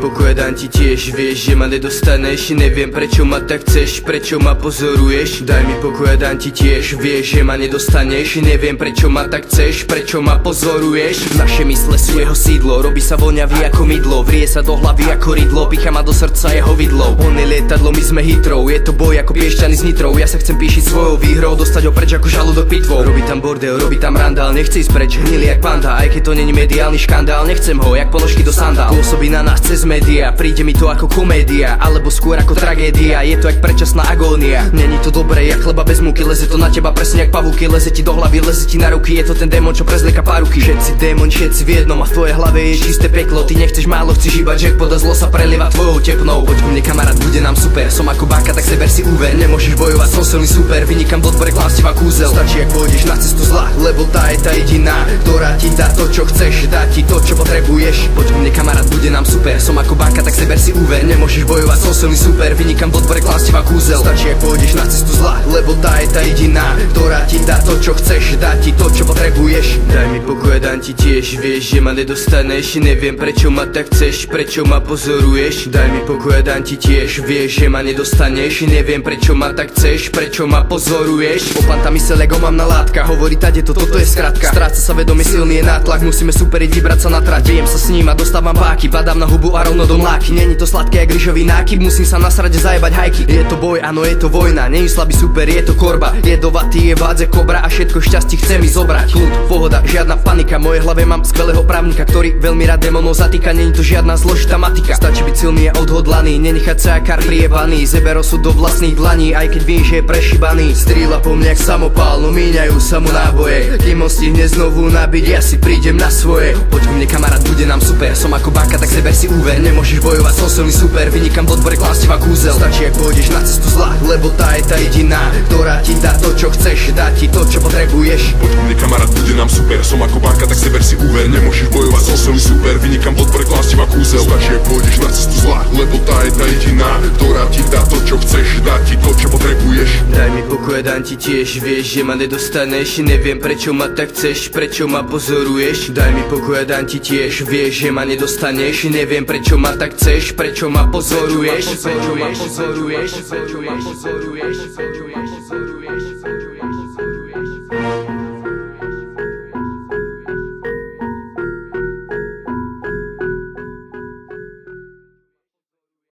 pokoj a dám ti tiež. Vieš, že ma nedostaneš, neviem prečo ma tak chceš, prečo ma pozoruješ. Daj mi pokoj a dám ti tiež. Vieš, že ma nedostaneš, neviem prečo ma tak chceš, prečo ma pozoruješ. Naše mysle sú jeho sídlo, robí sa voňavý ako mydlo, vrie sa do hlavy ako rydlo, picha ma do srdca jeho vidlou. On je lietadlo, my sme hitrou, je to boj ako Piešťany s Nitrou. Ja sa chcem píšiť svojou výhrou, dostať ho preč ako žalúdok pitvou. Robí tam bordel, robí tam randál, nechce ísť preč, hnilý jak panda. Aj keď to není mediálny škandál, nechcem ho jak ponožky do sandál. Pôsobí na nás cez média, príde mi to ako komédia, alebo skôr ako tragédia, je to jak predčasná agónia. Není to dobré jak chleba bez múky, leze to na teba presne jak pavúky, leze ti do hlavy, leze ti na ruky, je to ten démon, čo prezlieka páruky. Všetci démoni, všetci v jednom a v tvojej hlave je čisté peklo. Ty nechceš málo, chceš iba jackpot a zlo sa prelieva tvojou tepnou. Poď ku mne kamarát, bude nám super, som ako banka, tak seber si úver. Nemôžeš bojovať, som silný super, vynikam v odbore, klám teba kúzel. Stačí ak pôjdeš na cestu zla, lebo tá je tá jediná, ktorá ti dá to čo chceš, dá ti to čo potrebuješ. Poď ku mne kamarát, bude nám super, som ako banka, tak seber si úver. Nemôžeš bojovať, som silný super, vynikam v odbore, klám teba kúzel. Stačí ak pôjdeš na cestu zla, lebo tá je tá jediná, ktorá ti dá to čo chceš, dá ti to čo potrebuješ. Daj mi pokoj a dám ti tiež. Vieš, že ma nedostaneš, neviem prečo ma tak chceš, prečo ma pozoruješ. Daj mi pokoj a dám ti tiež. Vieš, že ma nedostaneš, neviem prečo ma tak chceš, prečo ma pozoruješ. Poplantá myseľ, ego mám na látka, hovorí tade toto je skratka. Stráca sa vedomie, silný je nátlak, musíme superiť, vybrať sa na trať. Viem sa s ním a dostávam páky, padám na hubu a rovno do mláky. Není to sladké jak ryžový nákyp, musím sa nasrať a zajebať hajky. Je to boj, áno je to vojna, není slabý super, je to korba. Jedovatý je vádze kobra a všetko šťastie chce mi zobrať. Kľud, pohoda, žiadna panika, v mojej hlave mám skvelého právnika, ktorý veľmi rád démonov zatýka. Není to žiadna zložitá matika, stačí byť silný a odhodlaný, nenechať sa jak kar priebaný. Zeber osud do vlastných dlaní, aj keď viem, že je prešibaný. Strieľa po mne jak samopál, no míňajú sa mu náboje. Kým on stihne znovu nabiť, ja si prídem na svoje. Poď ku mne kamarát, bude nám super, som ako banka, tak seber si úver. Nemôžeš bojovať, som silný super, vynikam v odbore, klám teba kúzel. Stačí ak pôjdeš na cestu zla, lebo tá je tá jediná, ktorá ti dá to čo chceš, dá ti to čo potrebuješ. Poď ku mne kamarát, bude nám super, som ako banka, tak seber si úver. Nemôžeš bojovať, som silný super, vynikam v odbore, klám teba kúzel. Stačí ak pôjdeš na cestu zla, lebo tá je tá jediná, ktorá ti dá to čo chceš, dá ti to čo potrebuješ. Daj mi pokoj a dám ti tiež. Vieš, že ma nedostaneš, neviem prečo ma tak chceš, prečo ma pozoruješ. Daj mi pokoj a dám ti tiež. Vieš, že ma nedostaneš, neviem prečo ma tak chceš, prečo ma pozoruješ. Prečo ma pozoruješ.